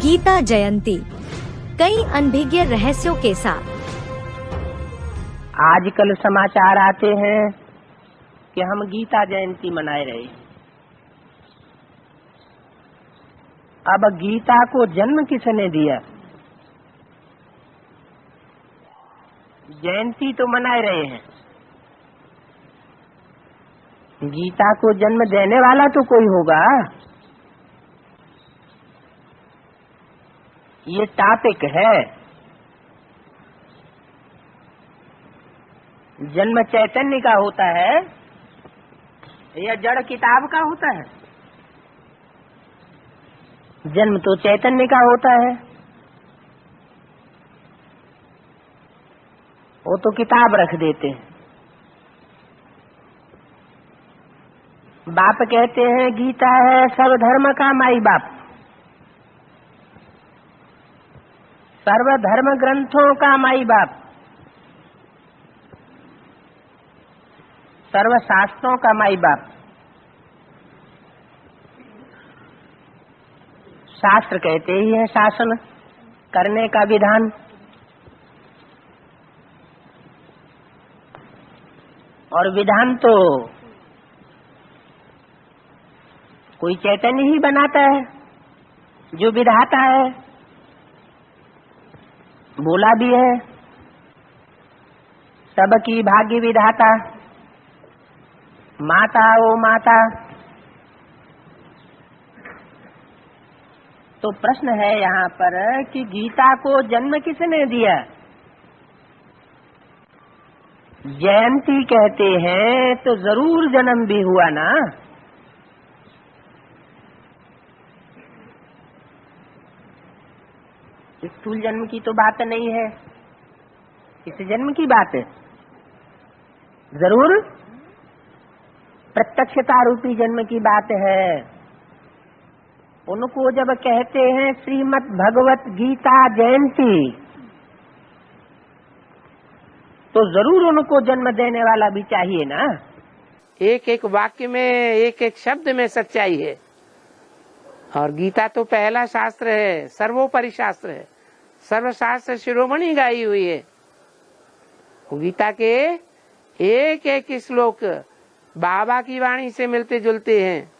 गीता जयंती कई अनभिज्ञ रहस्यों के साथ। आजकल समाचार आते हैं कि हम गीता जयंती मनाए रहे। अब गीता को जन्म किसने दिया? जयंती तो मनाए रहे हैं, गीता को जन्म देने वाला तो कोई होगा। ये टॉपिक है। जन्म चैतन्य का होता है या जड़ किताब का होता है? जन्म तो चैतन्य का होता है। वो तो किताब रख देते हैं। बाप कहते हैं गीता है सर्वधर्म का माई बाप, सर्वधर्म ग्रंथों का माई बाप, सर्व शास्त्रों का माई बाप। शास्त्र कहते ही है शासन करने का विधान, और विधान तो कोई चैतन्य ही बनाता है, जो विधाता है। बोला भी है सबकी भाग्य विधाता, माता ओ माता। तो प्रश्न है यहाँ पर कि गीता को जन्म किसने दिया? जयंती कहते हैं तो जरूर जन्म भी हुआ ना। स्थूल जन्म की तो बात नहीं है, इस जन्म की बात है। जरूर प्रत्यक्षता रूपी जन्म की बात है। उनको जब कहते हैं श्रीमद् भगवत गीता जयंती, तो जरूर उनको जन्म देने वाला भी चाहिए ना। एक एक वाक्य में, एक एक शब्द में सच्चाई है। और गीता तो पहला शास्त्र है, सर्वोपरि शास्त्र है, सर्वशास्त्र शिरोमणि गाई हुई है। गीता के एक एक श्लोक बाबा की वाणी से मिलते जुलते हैं।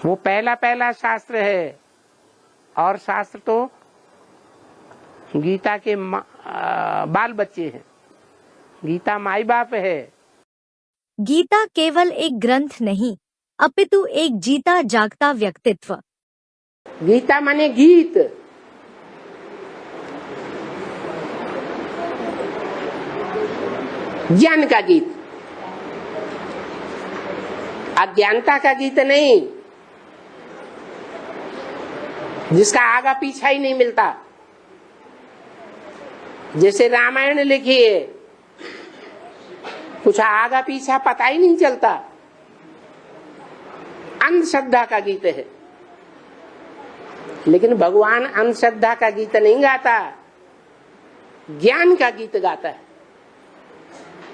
वो पहला पहला शास्त्र है। और शास्त्र तो गीता के बाल बच्चे हैं, गीता माई बाप है। गीता केवल एक ग्रंथ नहीं, अपितु एक जीता जागता व्यक्तित्व। गीता माने गीत। ज्ञान का गीत, अज्ञानता का गीत नहीं, जिसका आगा पीछा ही नहीं मिलता। जैसे रामायण लिखी है, कुछ आगा पीछा पता ही नहीं चलता। अंधश्रद्धा का गीत है। लेकिन भगवान अंधश्रद्धा का गीत नहीं गाता, ज्ञान का गीत गाता है।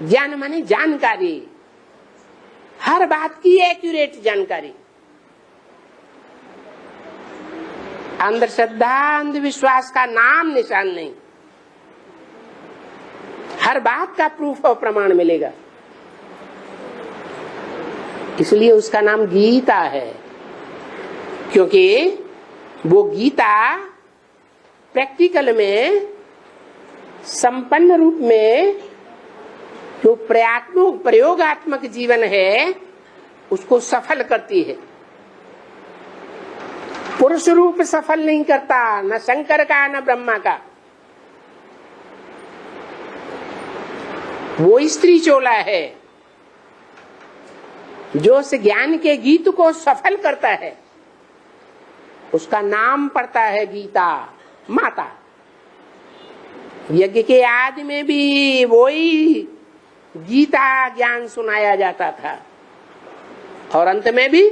ज्ञान माने जानकारी, हर बात की एक्यूरेट जानकारी। अंधश्रद्धा अंधविश्वास का नाम निशान नहीं, हर बात का प्रूफ और प्रमाण मिलेगा। इसलिए उसका नाम गीता है, क्योंकि वो गीता प्रैक्टिकल में, संपन्न रूप में जो प्रयोगात्मक जीवन है उसको सफल करती है। पुरुष रूप सफल नहीं करता, न शंकर का न ब्रह्मा का। वो स्त्री चोला है जो उस ज्ञान के गीत को सफल करता है। उसका नाम पड़ता है गीता माता। यज्ञ के आदि में भी वही गीता ज्ञान सुनाया जाता था, और अंत में भी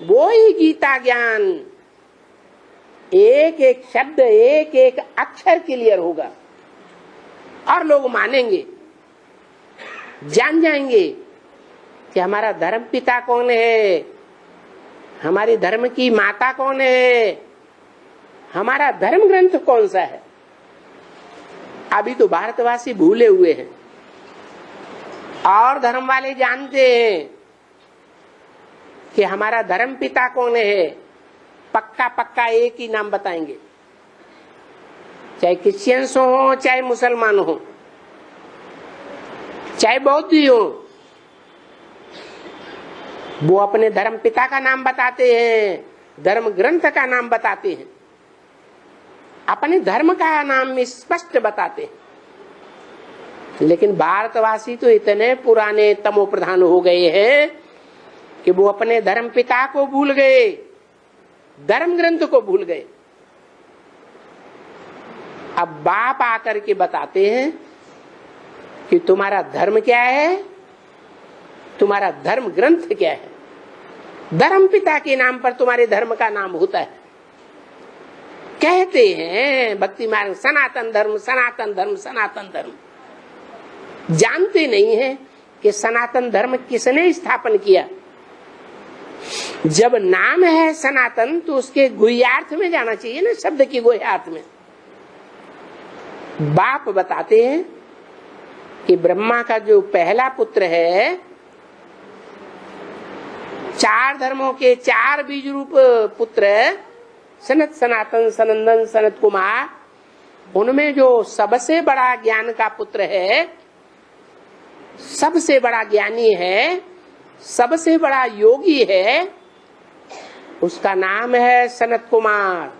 वही गीता ज्ञान, एक एक शब्द, एक एक अक्षर क्लियर होगा। और लोग मानेंगे, जान जाएंगे कि हमारा धर्म पिता कौन है, हमारी धर्म की माता कौन है, हमारा धर्म ग्रंथ कौन सा है, अभी तो भारतवासी भूले हुए हैं। और धर्म वाले जानते हैं कि हमारा धर्म पिता कौन है, पक्का पक्का एक ही नाम बताएंगे, चाहे क्रिश्चियंस हो, चाहे मुसलमान हो, चाहे बौद्ध हो, वो अपने धर्म पिता का नाम बताते हैं, धर्म ग्रंथ का नाम बताते हैं, अपने धर्म का नाम स्पष्ट बताते हैं। लेकिन भारतवासी तो इतने पुराने तमो प्रधान हो गए हैं कि वो अपने धर्म पिता को भूल गए, धर्म ग्रंथ को भूल गए। अब बाप आकर के बताते हैं कि तुम्हारा धर्म क्या है, तुम्हारा धर्म ग्रंथ क्या है। धर्म पिता के नाम पर तुम्हारे धर्म का नाम होता है। कहते हैं भक्ति मार्ग सनातन धर्म, सनातन धर्म, सनातन धर्म। जानते नहीं है कि सनातन धर्म किसने स्थापन किया। जब नाम है सनातन तो उसके गुह्यार्थ में जाना चाहिए ना, शब्द की गुह्यार्थ में। बाप बताते हैं कि ब्रह्मा का जो पहला पुत्र है, 4 धर्मों के 4 बीज रूप पुत्र सनत, सनातन, सनंदन, सनत कुमार, उनमें जो सबसे बड़ा ज्ञान का पुत्र है, सबसे बड़ा ज्ञानी है, सबसे बड़ा योगी है, उसका नाम है सनत कुमार।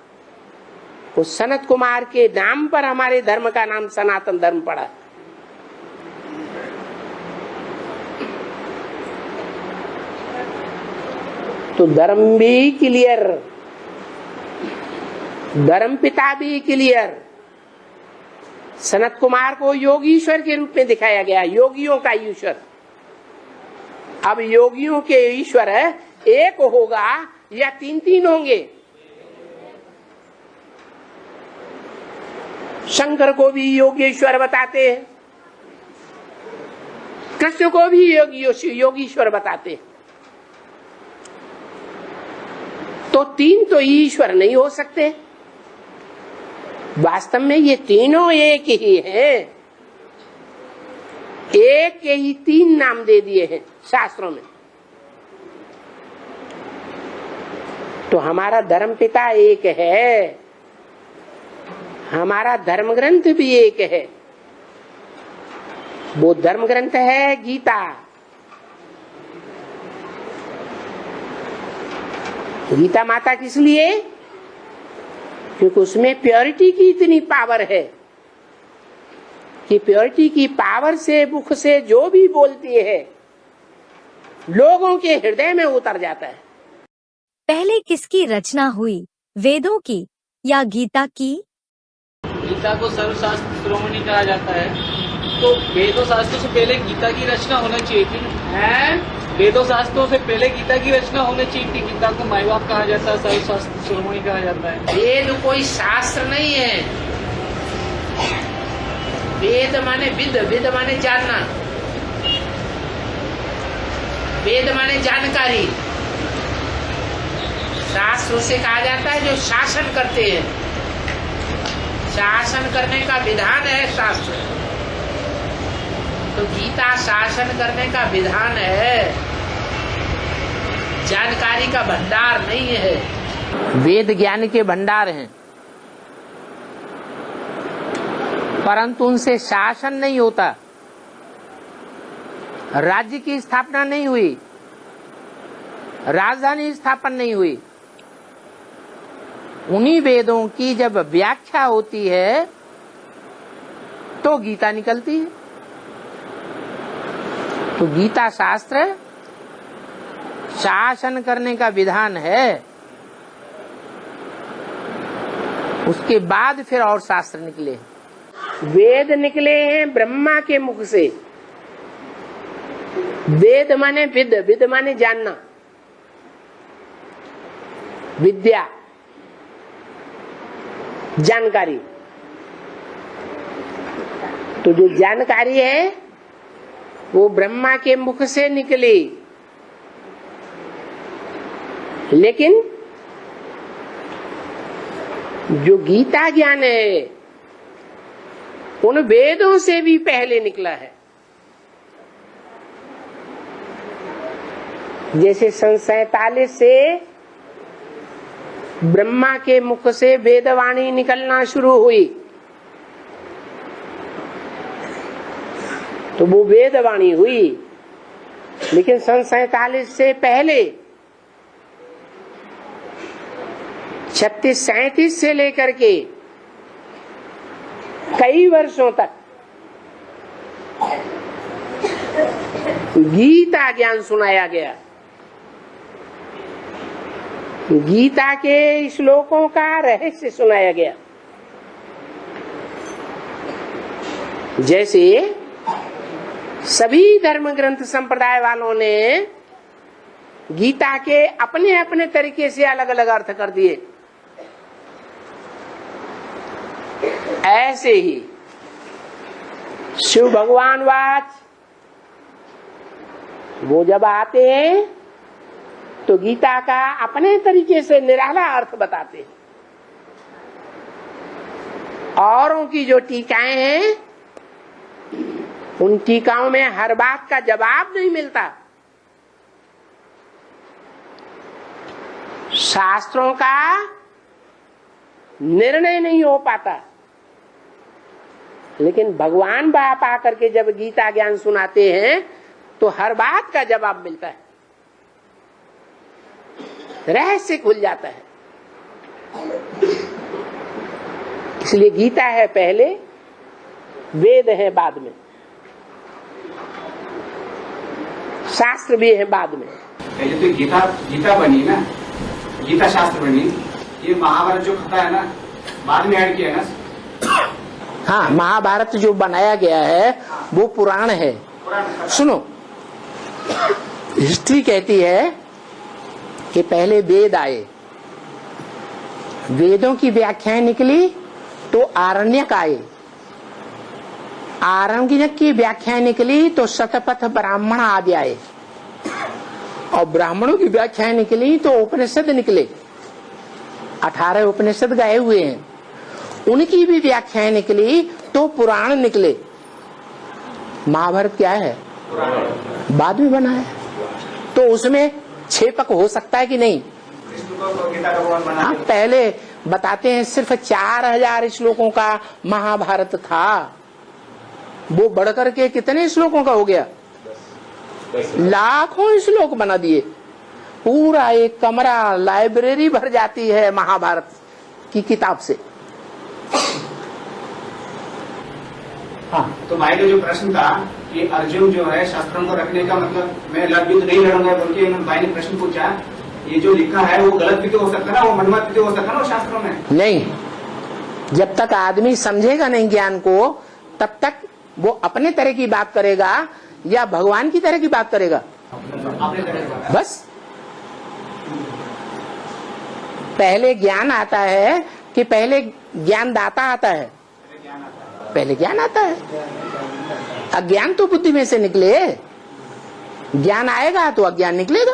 उस सनत कुमार के नाम पर हमारे धर्म का नाम सनातन धर्म पड़ा। तो धर्म भी क्लियर, धर्म पिता भी क्लियर। सनत कुमार को योगीश्वर के रूप में दिखाया गया, योगियों का ईश्वर। अब योगियों के ईश्वर एक होगा या 3 होंगे? शंकर को भी योगेश्वर बताते हैं, कृष्ण को भी योगीश्वर बताते हैं। तो 3 तो ईश्वर नहीं हो सकते। वास्तव में ये तीनों एक ही है, एक के ही 3 नाम दे दिए हैं शास्त्रों में। तो हमारा धर्म पिता एक है, हमारा धर्म ग्रंथ भी एक है। वो धर्म ग्रंथ है गीता। गीता माता किस लिए? क्योंकि उसमें प्योरिटी की इतनी पावर है कि प्योरिटी की पावर से मुख से जो भी बोलती है लोगों के हृदय में उतर जाता है। पहले किसकी रचना हुई, वेदों की या गीता की? गीता को सर्वशास्त्र शिरोमणि कहा जाता है, तो वेदों शास्त्रों से पहले गीता की रचना होना चाहिए थी। वेदों शास्त्रों से पहले गीता की रचना होनी चाहिए थी। गीता को माई बाप कहा जाता है, सर्वशास्त्र शिरोमणि कहा जाता है। वेद कोई शास्त्र नहीं है। वेद माने विद, विद माने जानना, वेद माने जानकारी। शास्त्र उसे कहा जाता है जो शासन करते हैं, शासन करने का विधान है शास्त्र। तो गीता शासन करने का विधान है, जानकारी का भंडार नहीं है। वेद ज्ञान के भंडार हैं, परंतु उनसे शासन नहीं होता, राज्य की स्थापना नहीं हुई, राजधानी स्थापन नहीं हुई। उन्हीं वेदों की जब व्याख्या होती है तो गीता निकलती है। तो गीता शास्त्र शासन करने का विधान है, उसके बाद फिर और शास्त्र निकले। वेद निकले हैं ब्रह्मा के मुख से। वेद माने विद, विद माने जानना, विद्या, जानकारी। तो जो जानकारी है वो ब्रह्मा के मुख से निकली। लेकिन जो गीता ज्ञान है उन वेदों से भी पहले निकला है। जैसे सन 47 से ब्रह्मा के मुख से वेदवाणी निकलना शुरू हुई, तो वो वेदवाणी हुई। लेकिन सन 47 से पहले 36-37 से लेकर के कई वर्षों तक गीता ज्ञान सुनाया गया। गीता के श्लोकों का रहस्य सुनाया गया। जैसे सभी धर्म ग्रंथ संप्रदाय वालों ने गीता के अपने अपने तरीके से अलग अलग अर्थ कर दिए, ऐसे ही शिव भगवान वाच वो जब आते हैं तो गीता का अपने तरीके से निराला अर्थ बताते हैं। औरों की जो टीकाएं हैं उन टीकाओं में हर बात का जवाब नहीं मिलता। शास्त्रों का निर्णय नहीं हो पाता। लेकिन भगवान बाप आकर के जब गीता ज्ञान सुनाते हैं तो हर बात का जवाब मिलता है, रहस्य खुल जाता है। इसलिए गीता है पहले, वेद है बाद में, शास्त्र भी है बाद में। पहले तो गीता बनी ना, गीता शास्त्र बनी। ये महाभारत जो खाता है ना बाद में ऐड किया ना। हाँ, महाभारत जो बनाया गया है वो पुराण है। सुनो, हिस्ट्री कहती है कि पहले वेद आए, वेदों की व्याख्याएं निकली तो आरण्यक आए, आरण्यक की व्याख्याएं निकली तो शतपथ ब्राह्मण आदि आए, और ब्राह्मणों की व्याख्याएं निकली तो उपनिषद निकले। 18 उपनिषद गाए हुए हैं, उनकी भी व्याख्याएं निकली तो पुराण निकले। महाभारत क्या है? बाद में बना है, तो उसमें छेपक हो सकता है कि नहीं? हाँ, पहले बताते हैं सिर्फ 4000 श्लोकों का महाभारत था, वो बढ़कर के कितने श्लोकों का हो गया? लाखों श्लोक बना दिए। पूरा एक कमरा लाइब्रेरी भर जाती है महाभारत की किताब से। हाँ, तो भाई का जो प्रश्न था कि अर्जुन जो है शास्त्रों को रखने का मतलब मैं युद्ध नहीं लड़ूंगा बोल के भाई ने प्रश्न पूछा, ये जो लिखा है वो गलत भी तो हो सकता है ना, वो मनमत भी तो हो सकता है ना शास्त्रों में? नहीं, जब तक आदमी समझेगा नहीं ज्ञान को तब तक वो अपने तरह की बात करेगा या भगवान की तरह की बात करेगा। बस पहले ज्ञान आता है कि पहले ज्ञान दाता आता है? पहले ज्ञान आता है। अज्ञान तो बुद्धि में से निकले, ज्ञान आएगा तो अज्ञान निकलेगा।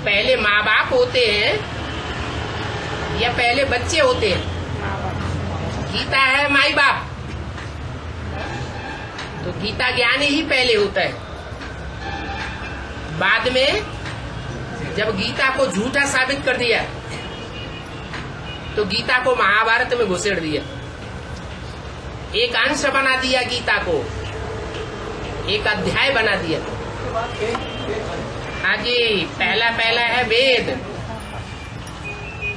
पहले माँ बाप होते हैं या पहले बच्चे होते हैं? गीता है माई बाप, तो गीता ज्ञान ही पहले होता है। बाद में जब गीता को झूठा साबित कर दिया तो गीता को महाभारत में घुसेड़ दिया, एक अंश बना दिया, गीता को एक अध्याय बना दिया। हाँ जी, पहला है वेद।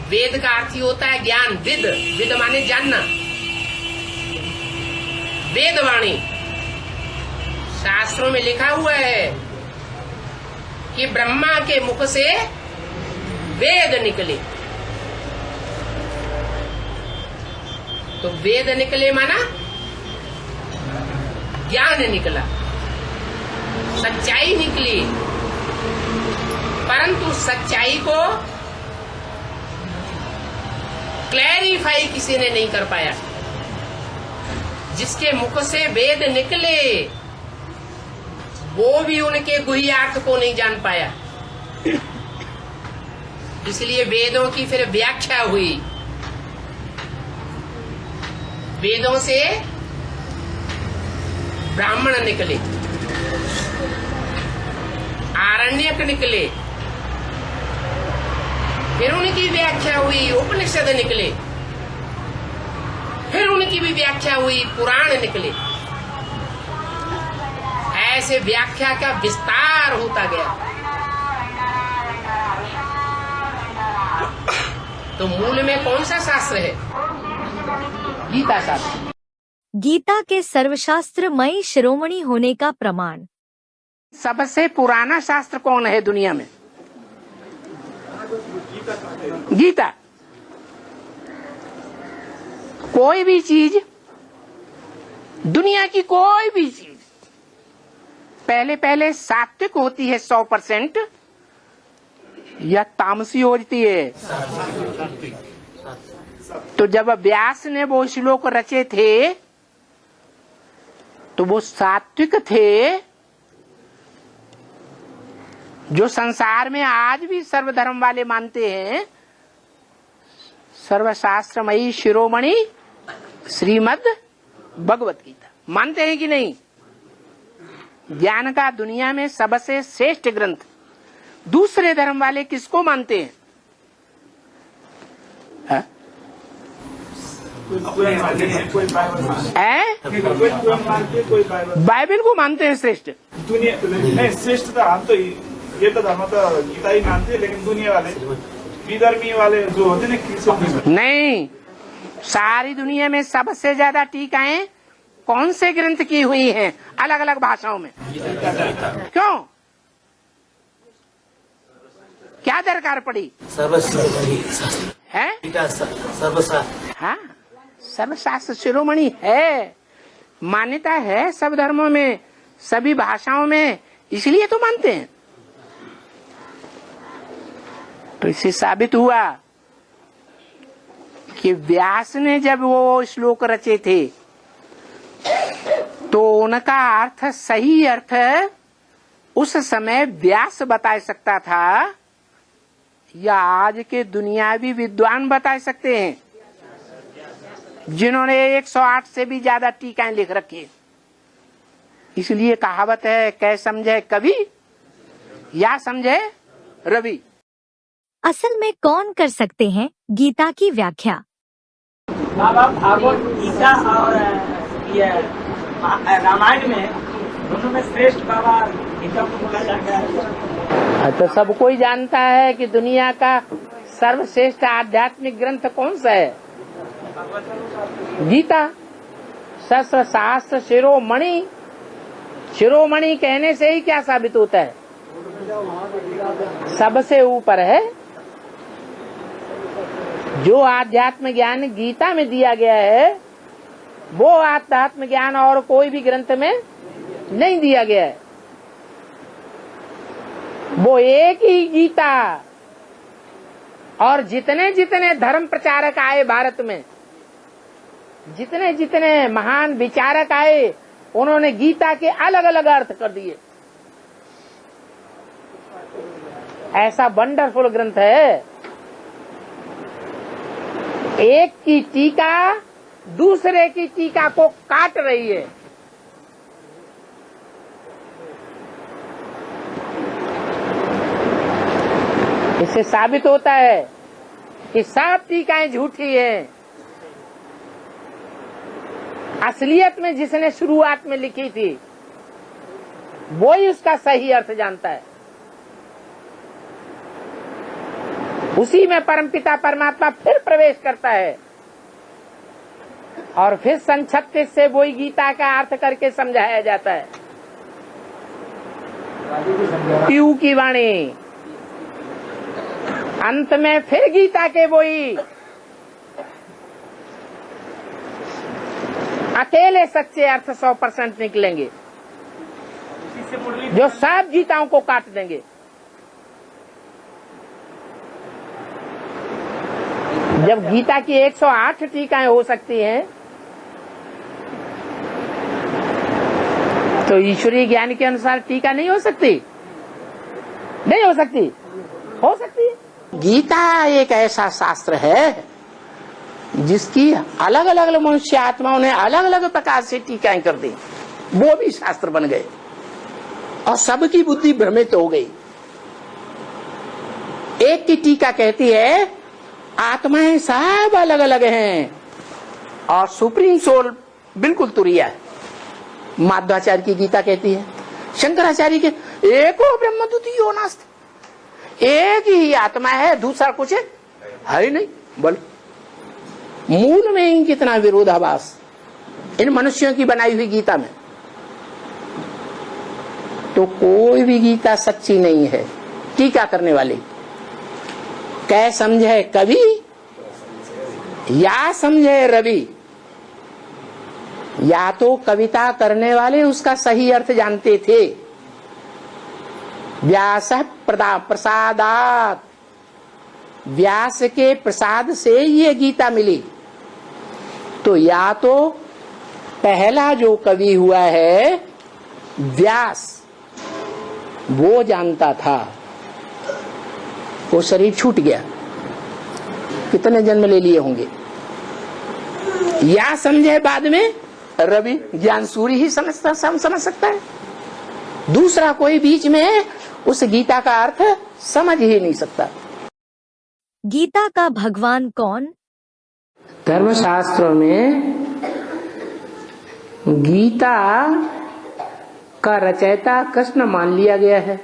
वेद का अर्थ ही होता है ज्ञान। विद माने जानना। वेदवाणी शास्त्रों में लिखा हुआ है कि ब्रह्मा के मुख से वेद निकले, तो वेद निकले माना ज्ञान निकला, सच्चाई निकली। परंतु सच्चाई को क्लैरिफाई किसी ने नहीं कर पाया। जिसके मुख से वेद निकले वो भी उनके गुह्यार्थ को नहीं जान पाया। इसलिए वेदों की फिर व्याख्या हुई। वेदों से ब्राह्मण निकले, आरण्यक निकले, फिर उनकी व्याख्या हुई, उपनिषद निकले, फिर उनकी भी व्याख्या हुई, पुराण निकले। ऐसे व्याख्या का विस्तार होता गया। तो मूल में कौन सा शास्त्र है? गीता शास्त्र। गीता के सर्वशास्त्रमयी शिरोमणि होने का प्रमाण। सबसे पुराना शास्त्र कौन है दुनिया में? गीता। कोई भी चीज, दुनिया की कोई भी चीज पहले पहले सात्विक होती है 100% या तामसी होती है। तो जब व्यास ने वो श्लोक रचे थे तो वो सात्विक थे, जो संसार में आज भी सर्वधर्म वाले मानते हैं। सर्वशास्त्रमयी शिरोमणि श्रीमद् भगवत गीता मानते हैं कि नहीं? ज्ञान का दुनिया में सबसे श्रेष्ठ ग्रंथ। दूसरे धर्म वाले किसको मानते हैं? बाइबल को मानते हैं श्रेष्ठ। दुनिया नहीं श्रेष्ठ तो हम तो ये तो धर्म तो गीता ही मानते हैं, लेकिन दुनिया वाले विधर्मी वाले जो होते हैं नहीं, सारी दुनिया में सबसे ज्यादा टीकाएं कौन से ग्रंथ की हुई हैं? अलग अलग भाषाओं में। क्यों? क्या दरकार पड़ी? है हाँ, सर्वशास्त्र शिरोमणि है, मान्यता है सब धर्मों में, सभी भाषाओं में, इसलिए तो मानते हैं। तो इससे साबित हुआ कि व्यास ने जब वो श्लोक रचे थे तो उनका अर्थ, सही अर्थ उस समय व्यास बता सकता था या आज के दुनियावी विद्वान बता सकते हैं, जिन्होंने 108 से भी ज्यादा टीकाएं लिख रखी। इसलिए कहावत है, कै समझे कवि या समझे रवि। असल में कौन कर सकते हैं गीता की व्याख्या? बाबा भागवत गीता और ये रामायण में दोनों में श्रेष्ठ बाबा गीता को बोला जाता है। तो सब कोई जानता है कि दुनिया का सर्वश्रेष्ठ आध्यात्मिक ग्रंथ कौन सा है? गीता। शस्त्र शास्त्र शिरोमणि। शिरोमणि कहने से ही क्या साबित होता है? सबसे ऊपर है। जो आध्यात्म ज्ञान गीता में दिया गया है वो आध्यात्म ज्ञान और कोई भी ग्रंथ में नहीं दिया गया है। वो एक ही गीता। और जितने जितने धर्म प्रचारक आए भारत में, जितने जितने महान विचारक आए, उन्होंने गीता के अलग अलग अर्थ कर दिए। ऐसा वंडरफुल ग्रंथ है। एक की टीका दूसरे की टीका को काट रही है। इससे साबित होता है कि सब टीकाएं झूठी हैं। असलियत में जिसने शुरुआत में लिखी थी वो ही उसका सही अर्थ जानता है। उसी में परमपिता परमात्मा फिर प्रवेश करता है और फिर सन 36 से वही गीता का अर्थ करके समझाया जाता है। पीयू की वाणी। अंत में फिर गीता के वही अकेले सच्चे अर्थ 100% निकलेंगे, जो सब गीताओं को काट देंगे। जब गीता की 108 टीकाएं हो सकती हैं तो ईश्वरीय ज्ञान के अनुसार टीका नहीं हो सकती? नहीं हो सकती? हो सकती है। गीता एक ऐसा शास्त्र है जिसकी अलग अलग मनुष्य आत्माओं ने अलग अलग प्रकार से टीकाएं कर दी, वो भी शास्त्र बन गए और सबकी बुद्धि भ्रमित हो गई। एक की टीका कहती है आत्माएं सब अलग अलग हैं और सुप्रीम सोल बिल्कुल तुरिया है। माध्वाचार्य की गीता कहती है, शंकराचार्य के एको ब्रह्म द्वितीयो नास्ति, एक ही आत्मा है, दूसरा कुछ है ही नहीं। बोल मूल में ही कितना विरोधाभास इन मनुष्यों की बनाई हुई गीता में। तो कोई भी गीता सच्ची नहीं है। टीका करने वाले कै समझे कवि या समझे रवि, या तो कविता करने वाले उसका सही अर्थ जानते थे, व्यास प्रसादात, व्यास के प्रसाद से ये गीता मिली। तो या तो पहला जो कवि हुआ है व्यास, वो जानता था, वो शरीर छूट गया, कितने जन्म ले लिए होंगे, या समझे बाद में रवि, ज्ञान सूर्य ही समझ सकता है, दूसरा कोई बीच में उस गीता का अर्थ समझ ही नहीं सकता। गीता का भगवान कौन? धर्मशास्त्रों में गीता का रचयिता कृष्ण मान लिया गया है।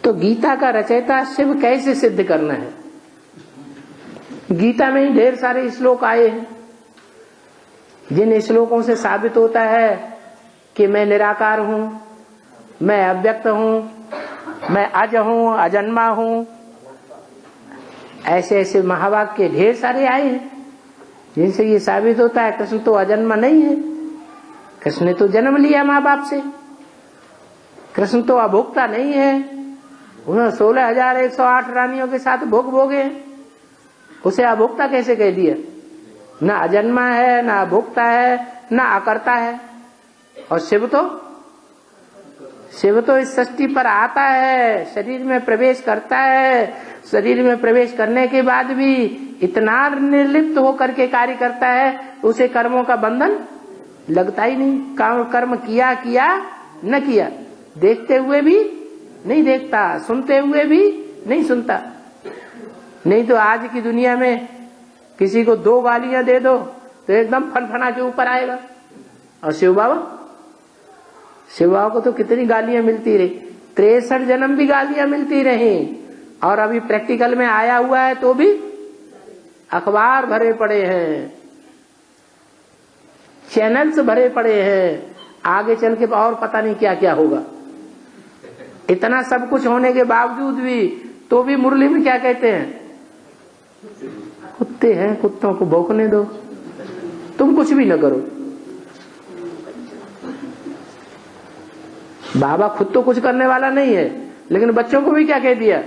तो गीता का रचयिता शिव कैसे सिद्ध करना है? गीता में ही ढेर सारे श्लोक आए हैं, जिन श्लोकों से साबित होता है कि मैं निराकार हूं, मैं अव्यक्त हूं, मैं अज हूं, अजन्मा हूं। ऐसे ऐसे महावाक्य ढेर सारे आए हैं जिनसे ये साबित होता है कृष्ण तो अजन्मा नहीं है, कृष्ण ने तो जन्म लिया माँ बाप से, कृष्ण तो अभोक्ता नहीं है, उन्होंने 16,108 रानियों के साथ भोग भोगे, उसे अभोक्ता कैसे कह दिया? ना अजन्मा है, ना अभोक्ता है, ना अकर्ता है। और शिव तो इस सृष्टि पर आता है, शरीर में प्रवेश करता है, शरीर में प्रवेश करने के बाद भी इतना निर्लिप्त होकर के कार्य करता है, उसे कर्मों का बंधन लगता ही नहीं। कर्म किया न किया, देखते हुए भी नहीं देखता, सुनते हुए भी नहीं सुनता। नहीं तो आज की दुनिया में किसी को 2 गालियां दे दो तो एकदम फनफना के ऊपर आएगा। और शिव बाबा को तो कितनी गालियां मिलती रही, 63 जन्म भी गालियां मिलती रही, और अभी प्रैक्टिकल में आया हुआ है तो भी अखबार भरे पड़े हैं, चैनल्स भरे पड़े हैं, आगे चल के और पता नहीं क्या क्या होगा। इतना सब कुछ होने के बावजूद भी तो भी मुरली में क्या कहते हैं? कुत्ते हैं, कुत्तों को भौंकने दो, तुम कुछ भी न करो। बाबा खुद तो कुछ करने वाला नहीं है, लेकिन बच्चों को भी क्या कह दिया?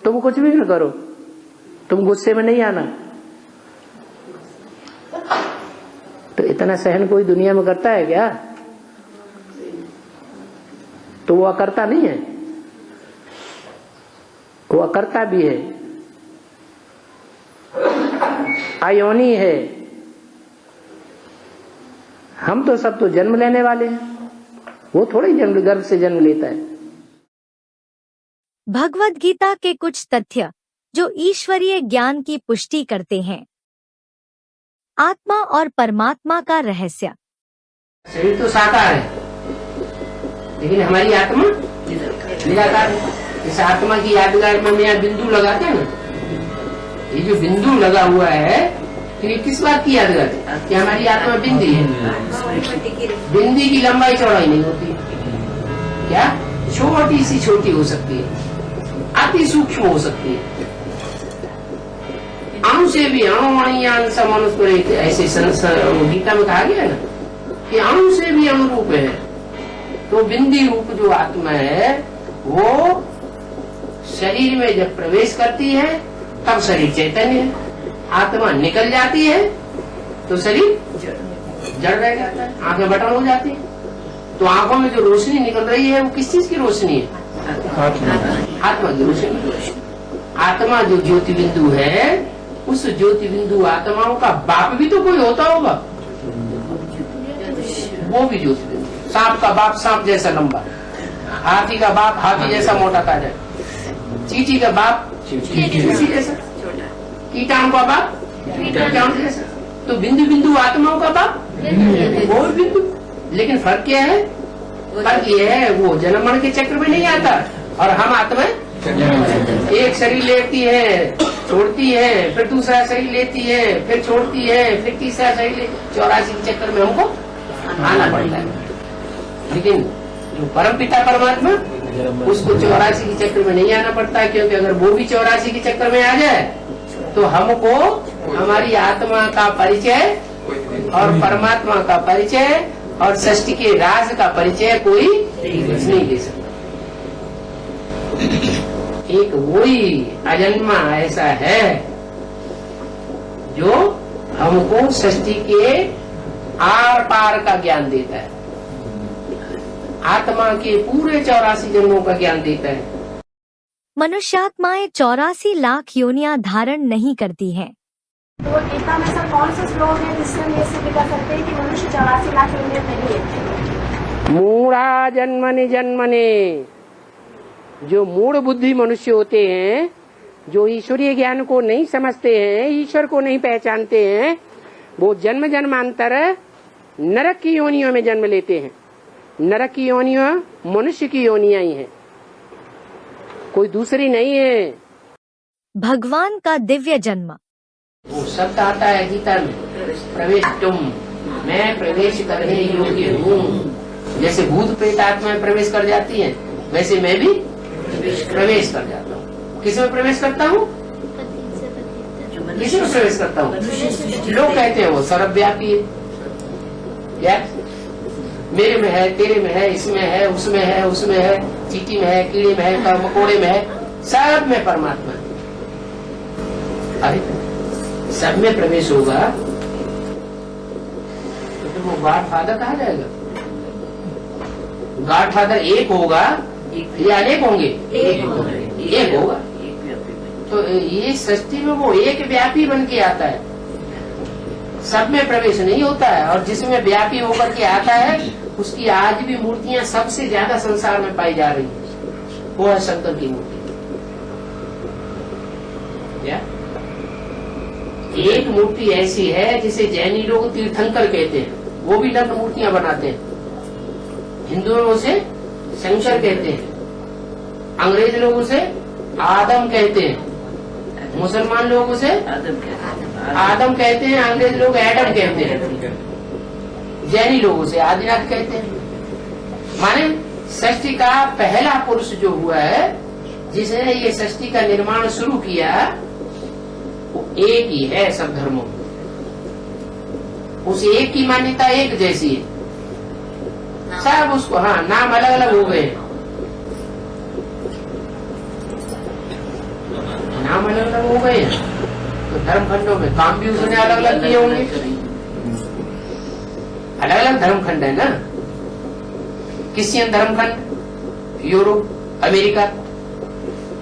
तुम कुछ भी न करो, तुम गुस्से में नहीं आना। तो इतना सहन कोई दुनिया में करता है क्या? तो वो अकर्ता नहीं है, वो अकर्ता भी है, अयोनी है। हम तो सब तो जन्म लेने वाले हैं, वो थोड़ी गर्भ से जन्म लेता है। भगवद गीता के कुछ तथ्य जो ईश्वरीय ज्ञान की पुष्टि करते हैं। आत्मा और परमात्मा का रहस्य। शरीर तो साकार है, लेकिन हमारी आत्मा निराकार है। इस आत्मा की यादगार में यहाँ बिंदु लगाते हैं ना, ये जो बिंदु लगा हुआ है, तो ये किस बात की यादगार है? कि हमारी आत्मा बिंदी है। बिंदी की लंबाई चौड़ाई नहीं होती, क्या छोटी सी छोटी हो सकती है, अति सूक्ष्म हो सकती है, अणु से भी अणुमणियान समनुस्मरित, ऐसे गीता में कहा गया है ना कि अणु से भी अनुरूप है। तो बिंदी रूप जो आत्मा है वो शरीर में जब प्रवेश करती है तब शरीर चैतन्य है, आत्मा निकल जाती है तो शरीर जड़ रह जाता है, आंखें बटन हो जाती है। तो आंखों में जो रोशनी निकल रही है वो किस चीज की रोशनी है? आत्मा की रोशनी। आत्मा जो ज्योति बिंदु है, उस ज्योति बिंदु आत्माओं का बाप भी तो कोई होता होगा, वो भी ज्योति बिंदु। सांप का बाप सांप जैसा लंबा, हाथी का बाप हाथी जैसा मोटा ताजा, चींटी का बाप चींटी जैसा, कीटाणु का बाप कीटाणु जैसा। तो बिंदु बिंदु आत्माओं का बाप वो बिंदु। लेकिन फर्क क्या है? फर्क ये है वो जन्म मरण के चक्र में नहीं आता, और हम आत्मा एक शरीर लेती है, छोड़ती है, फिर दूसरा शरीर लेती है, फिर छोड़ती है, फिर तीसरा शरीर 84 के चक्कर में हमको आना पड़ता है। लेकिन जो परम पिता परमात्मा, उसको 84 के चक्र में नहीं आना पड़ता, क्योंकि अगर वो भी 84 के चक्र में आ जाए तो हमको हमारी आत्मा का परिचय और परमात्मा का परिचय और सृष्टि के राज का परिचय कोई नहीं दे सकता। एक वही अजन्मा ऐसा है जो हमको सृष्टि के आर पार का ज्ञान देता है, आत्मा के पूरे 84 जन्मों का ज्ञान देता है। मनुष्यात्माएं 84 लाख योनियां धारण नहीं करती हैं। तो गीता में सर कौन से श्लोक है जिससे हम ये सिद्ध कर सकते हैं कि मनुष्य 84 लाख योनियां नहीं है? मूढ़ा जन्मनि जन्मनि, जो मूढ़ बुद्धि मनुष्य होते हैं, जो ईश्वरीय ज्ञान को नहीं समझते हैं, ईश्वर को नहीं पहचानते हैं, वो जन्म जन्मांतर नरक की योनियों में जन्म लेते हैं। नरक की योनियां मनुष्य की योनियां ही हैं, कोई दूसरी नहीं है। भगवान का दिव्य जन्म। वो शब्द आता है गीता में, प्रवेश तुम, मैं प्रवेश करने योग्य हूँ। जैसे भूत प्रेत आत्मा प्रवेश कर जाती है, वैसे मैं भी प्रवेश कर जाता हूँ। किसमें प्रवेश करता हूँ? किसमें प्रवेश करता हूँ? लोग कहते हैं वो सर्वव्यापी है, क्या मेरे में है, तेरे में है, इसमें है, उसमें है, उसमें है, चींटी में है, कीड़े में है, मकोड़े में है, सब में परमात्मा है। अरे सब में प्रवेश होगा तो फिर वो गॉड फादर कहा जाएगा? गॉड फादर एक होगा या अनेक होंगे? एक होगा। तो ये सृष्टि में वो एक व्यापी बन के आता है, सब में प्रवेश नहीं होता है। और जिसमें व्यापी होकर के आता है, उसकी आज भी मूर्तियां सबसे ज्यादा संसार में पाई जा रही है, वो है शंकर की मूर्ति। क्या एक मूर्ति ऐसी है जिसे जैनी लोग तीर्थंकर कहते हैं, वो भी लग्न मूर्तियां बनाते हैं। हिंदुओं उसे शंकर कहते हैं, अंग्रेज लोग उसे आदम कहते हैं, मुसलमान लोग उसे आदम कहते हैं, अंग्रेज लोग एडम कहते हैं, जैनी लोग उसे आदिनाथ कहते हैं। माने सृष्टि का पहला पुरुष जो हुआ है, जिसने ये सृष्टि का निर्माण शुरू किया, वो एक ही है सब धर्मों। उस एक की मान्यता एक जैसी है, सब उसको हाँ नाम अलग अलग हो गए, नाम अलग अलग हो गए। तो धर्म खंडों में काम भी उसने अलग अलग किए होंगे, अलग अलग धर्म खंड है ना। क्रिश्चियन धर्म खंड यूरोप, अमेरिका,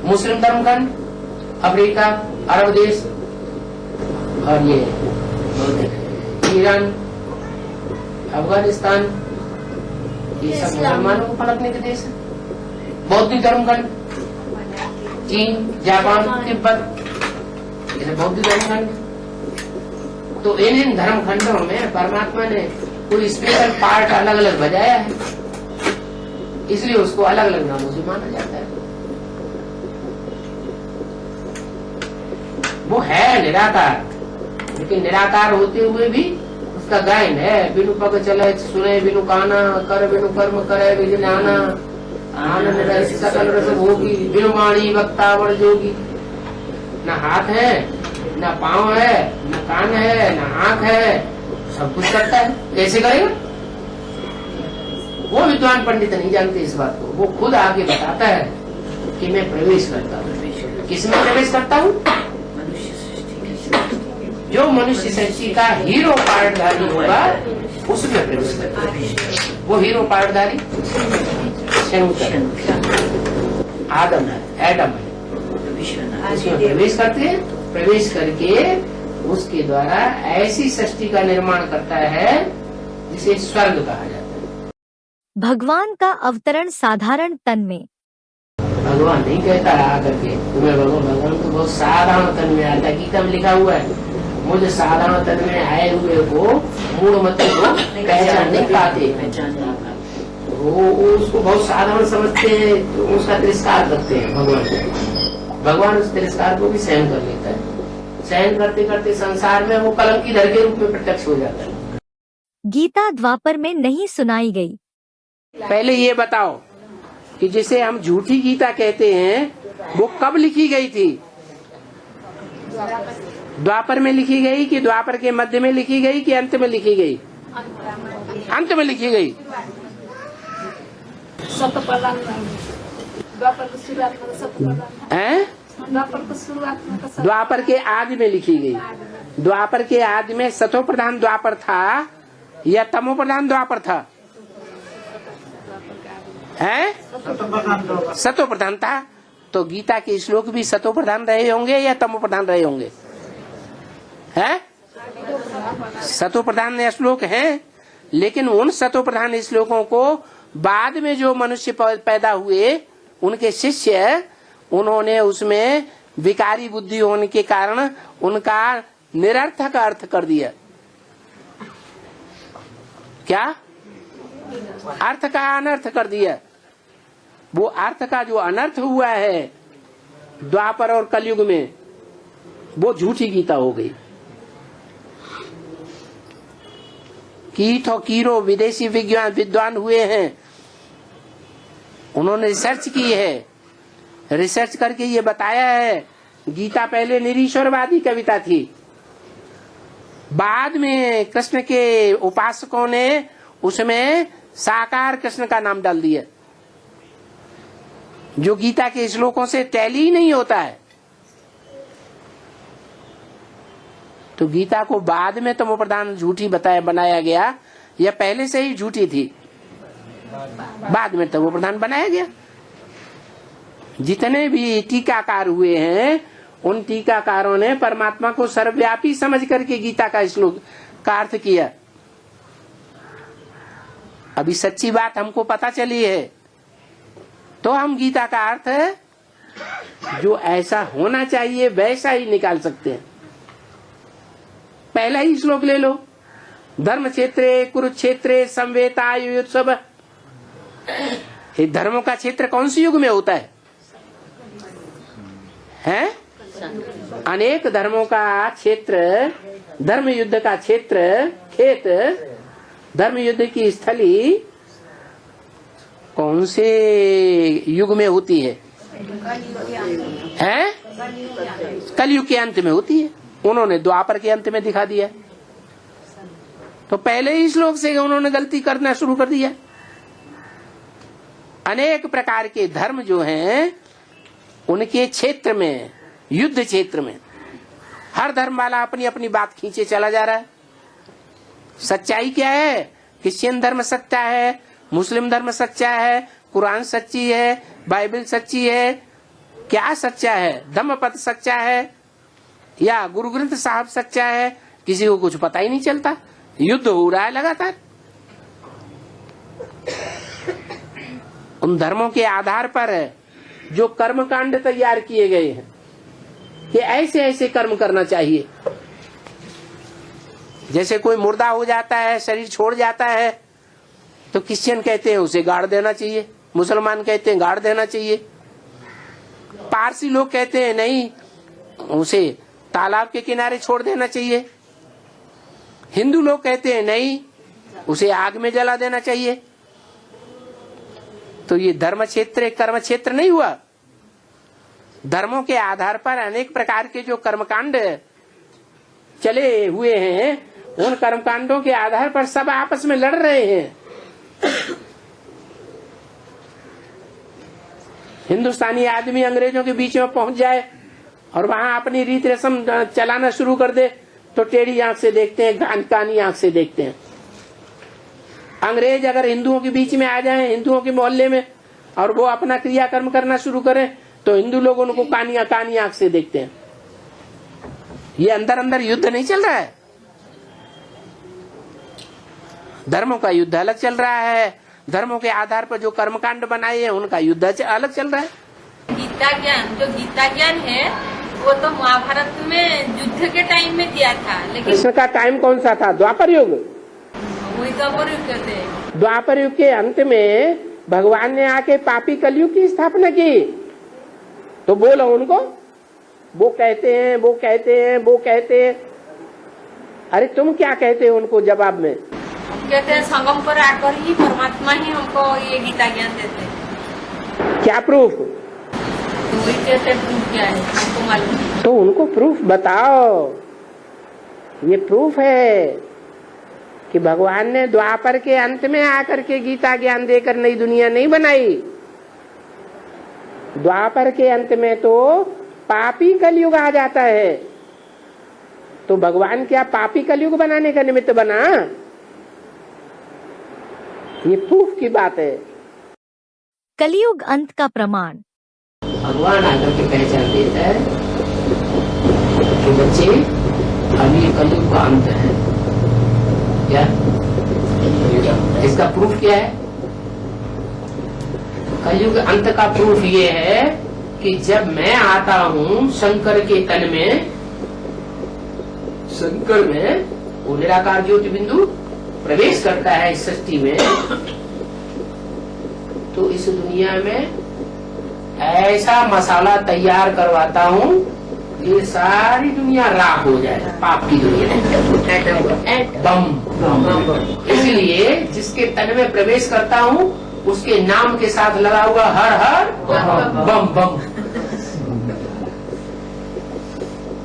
मुस्लिम धर्म खंड अफ्रीका, अरब देश, और ये ईरान, अफगानिस्तान, ये सब मुसलमानों को पलटने के देश है। बौद्ध धर्म खंड चीन, जापान, तिब्बत, ये बौद्ध धर्म खंड। तो इन धर्म खंडों में परमात्मा ने कोई स्पेशल पार्ट अलग अलग बजाया है, इसलिए उसको अलग अलग नामों से माना जाता है। वो है निराकार, लेकिन निराकार होते हुए भी उसका गायन है। बिनु पग चले सुने बिनु काना, कर बिनु कर्म करे बिनु नाना, आनंद रस सकल रस भोगी, बिनु वाणी वक्ता वर जोगी। न हाथ है, न पाँव है, न कान है, न आँख है, सब कुछ करता है। कैसे करेगा? वो विद्वान पंडित नहीं जानते इस बात को। वो खुद आगे बताता है कि मैं प्रवेश करता हूँ। किसमें प्रवेश करता हूँ? जो मनुष्य सृष्टि का हीरो पार्टधारी होगा, उसमें प्रवेश करता है। वो हीरो पार्टधारी शंकर। आदम है, एडम है, उसमें प्रवेश करते हैं। प्रवेश करके उसके द्वारा ऐसी सृष्टि का निर्माण करता है जिसे स्वर्ग कहा जाता है। भगवान का अवतरण साधारण तन में। भगवान नहीं कहता आकर के तुम्हें भगवान तो बहुत साधारण तन में आता है। गीता में लिखा हुआ है, मुझे साधारण तन में आए हुए को मूढ़मती को पहचान नहीं पाते। वो उसको बहुत साधारण समझते हैं, तो उसका तिरस्कार करते हैं भगवान को। भगवान उस तिरस्कार को भी सहन कर लेता है। सहन करते करते संसार में वो कलंकीधर के रूप में प्रत्यक्ष हो जाता है। गीता द्वापर में नहीं सुनाई गई। पहले ये बताओ कि जिसे हम झूठी गीता कहते हैं वो कब लिखी गई थी? द्वापर में लिखी गई कि द्वापर के मध्य में लिखी गई कि अंत में लिखी गई? अंत में लिखी गई। हैं? द्वापर के आदि में लिखी गई। द्वापर के आदि में सतो प्रधान द्वापर था या तमो प्रधान द्वापर था? है? सतो प्रधान था। तो गीता के श्लोक भी सतो प्रधान रहे होंगे या तमो प्रधान रहे होंगे? है? सतो प्रधान श्लोक हैं, लेकिन उन सतो प्रधान श्लोकों को बाद में जो मनुष्य पैदा हुए उनके शिष्य, उन्होंने उसमें विकारी बुद्धि होने के कारण उनका निरर्थक अर्थ कर दिया। क्या? अर्थ का अनर्थ कर दिया। वो अर्थ का जो अनर्थ हुआ है द्वापर और कलयुग में, वो झूठी गीता हो गई। कीट और कीरो विदेशी विद्वान हुए हैं, उन्होंने रिसर्च की है। रिसर्च करके ये बताया है गीता पहले निरीश्वरवादी कविता थी, बाद में कृष्ण के उपासकों ने उसमें साकार कृष्ण का नाम डाल दिया, जो गीता के श्लोकों से टैली ही नहीं होता है। तो गीता को बाद में तमो प्रधान झूठी बनाया गया या पहले से ही झूठी थी? बाद में तमो प्रधान बनाया गया। जितने भी टीकाकार हुए हैं उन टीकाकारों ने परमात्मा को सर्वव्यापी समझ करके गीता का श्लोक का अर्थ किया। अभी सच्ची बात हमको पता चली है तो हम गीता का अर्थ जो ऐसा होना चाहिए वैसा ही निकाल सकते हैं। पहला ही श्लोक ले लो, धर्म क्षेत्रे कुरुक्षेत्रे संवेतायुत्सव। ये धर्मों का क्षेत्र कौन सी युग में होता है? हैं? अनेक धर्मों का क्षेत्र, धर्म युद्ध का क्षेत्र, खेत, धर्म युद्ध की स्थली कौन से युग में होती है? हैं? कलयुग के अंत में होती है। उन्होंने द्वापर के अंत में दिखा दिया। तो पहले ही श्लोक से उन्होंने गलती करना शुरू कर दिया। अनेक प्रकार के धर्म जो हैं उनके क्षेत्र में, युद्ध क्षेत्र में, हर धर्म वाला अपनी अपनी बात खींचे चला जा रहा है। सच्चाई क्या है? क्रिश्चियन धर्म सच्चा है, मुस्लिम धर्म सच्चा है, कुरान सच्ची है, बाइबल सच्ची है। क्या सच्चा है? धम्मपद सच्चा है या गुरु ग्रंथ साहब सच्चा है? किसी को कुछ पता ही नहीं चलता। युद्ध हो रहा है लगातार। उन धर्मों के आधार पर जो कर्मकांड तैयार किए गए हैं कि ऐसे ऐसे कर्म करना चाहिए। जैसे कोई मुर्दा हो जाता है, शरीर छोड़ जाता है, तो क्रिश्चियन कहते हैं उसे गाड़ देना चाहिए, मुसलमान कहते हैं गाड़ देना चाहिए, पारसी लोग कहते हैं नहीं, उसे तालाब के किनारे छोड़ देना चाहिए, हिंदू लोग कहते हैं नहीं, उसे आग में जला देना चाहिए। तो ये धर्म क्षेत्र कर्म क्षेत्र नहीं हुआ। धर्मों के आधार पर अनेक प्रकार के जो कर्मकांड चले हुए हैं, उन कर्मकांडों के आधार पर सब आपस में लड़ रहे हैं। हिंदुस्तानी आदमी अंग्रेजों के बीच में पहुंच जाए और वहां अपनी रीत रस्म चलाना शुरू कर दे तो टेढ़ी आंख से देखते हैं, कानी आंख से देखते हैं। अंग्रेज अगर हिंदुओं के बीच में आ जाए, हिंदुओं के मोहल्ले में, और वो अपना क्रियाकर्म करना शुरू करें तो हिंदू लोग उनको कानी आंख से देखते हैं। ये अंदर अंदर युद्ध नहीं चल रहा है, धर्मों का युद्ध अलग चल रहा है। धर्मों के आधार पर जो कर्मकांड बनाए हैं उनका युद्ध अलग चल रहा है। गीता ज्ञान है वो तो महाभारत में युद्ध के टाइम में दिया था, लेकिन कृष्ण का टाइम कौन सा था? द्वापर युग। वही द्वापर युग कहते हैं। द्वापर युग के अंत में भगवान ने आके पापी कलयुग की स्थापना की। तो बोलो उनको, वो कहते हैं। अरे तुम क्या कहते हो उनको जवाब में? कहते हैं संगम पर आकर ही परमात्मा ही हमको ये गीता ज्ञान देते हैं। क्या प्रूफ? तो वही कहते हैं प्रूफ क्या है हमको मालूम नहीं। तो उनको प्रूफ बताओ। ये प्रूफ है कि भगवान ने द्वापर के अंत में आकर के गीता ज्ञान देकर नई दुनिया नहीं बनाई। द्वापर के अंत में तो पापी कलयुग आ जाता है। तो भगवान क्या पापी कलयुग बनाने का निमित्त बना? ये प्रूफ की बात है। कलयुग अंत का प्रमाण। भगवान आकर के पहचान देता है कि बच्चे अभी कलयुग का अंत है। क्या इसका प्रूफ क्या है? कलयुग अंत का प्रूफ ये है कि जब मैं आता हूँ शंकर के तन में, शंकर में वो निराकार ज्योति बिंदु प्रवेश करता है इस सृष्टि में, तो इस दुनिया में ऐसा मसाला तैयार करवाता हूँ ये सारी दुनिया राख हो जाए, पाप की दुनिया बम। इसलिए जिसके तन में प्रवेश करता हूँ उसके नाम के साथ लगा हुआ हर हर बम बम।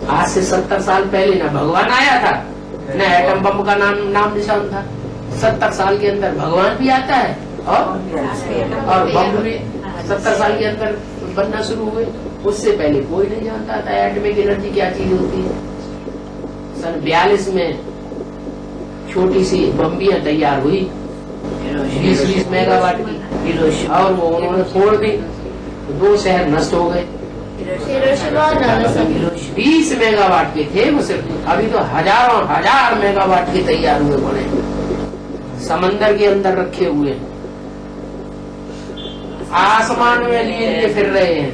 आज से 70 साल पहले ना भगवान आया था न एटम बम का नाम निशान था। 70 साल के अंदर भगवान भी आता है और बम भी 70 साल के अंदर बनना शुरू हुए। उससे पहले कोई नहीं जानता था एटॉमिक एनर्जी क्या चीज होती है। सन 42 में छोटी सी बम्बियां तैयार हुई 20 मेगावाट की, और वो उन्होंने फोड़ दी, 2 शहर नष्ट हो गए। 20 मेगावाट के थे वो सिर्फ, अभी तो हजार मेगावाट के तैयार हुए बने, समंदर के अंदर रखे हुए, आसमान में लिए फिर रहे हैं।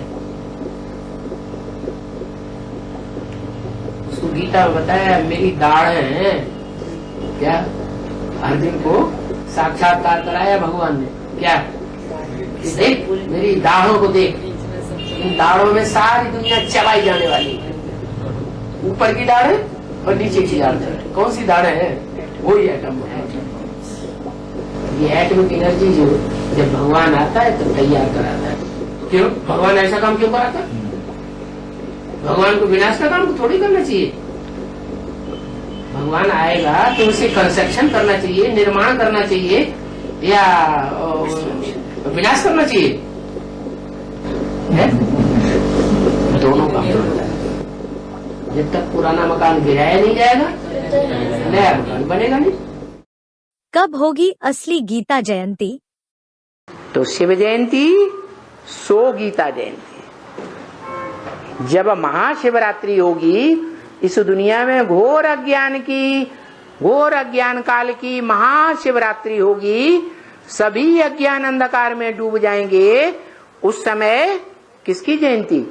उसको गीता में बताया मेरी दाढ़ें हैं। क्या अर्जुन को साक्षात्कार कराया भगवान ने? क्या देख मेरी दाढ़ों को देख, इन दाढ़ों में सारी दुनिया चबाई जाने वाली है। ऊपर की दाढ़ें और नीचे की दाढ़ें, कौन सी दाढ़ें हैं? वही एटम। ये एटॉमिक एनर्जी जो जब भगवान आता है तो तैयार कराता है। क्यों भगवान ऐसा काम क्यों कराता है? भगवान को विनाश का काम थोड़ी करना चाहिए। भगवान आएगा तो उसे कंस्ट्रक्शन करना चाहिए, निर्माण करना चाहिए या विनाश करना चाहिए है? दोनों काम होता है। जब तक पुराना मकान गिराया नहीं जाएगा नया मकान बनेगा नहीं। कब होगी असली गीता जयंती? तो शिव जयंती सो गीता जयंती। जब महाशिवरात्रि होगी, इस दुनिया में घोर अज्ञान काल की महाशिवरात्रि होगी, सभी अज्ञान अंधकार में डूब जाएंगे। उस समय किसकी जयंती?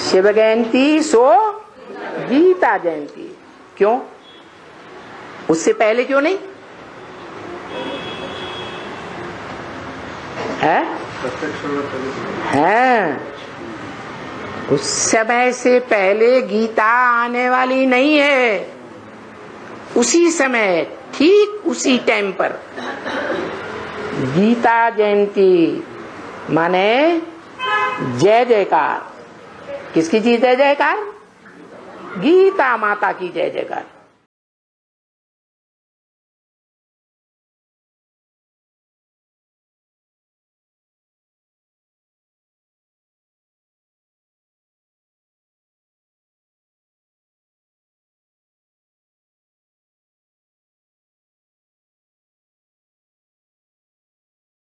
शिव जयंती सो गीता जयंती। क्यों? उससे पहले क्यों नहीं है? उस समय से पहले गीता आने वाली नहीं है। उसी समय ठीक उसी टाइम पर गीता जयंती माने जय जयकार। किसकी जी जय जयकार? गीता माता की जय जयकार।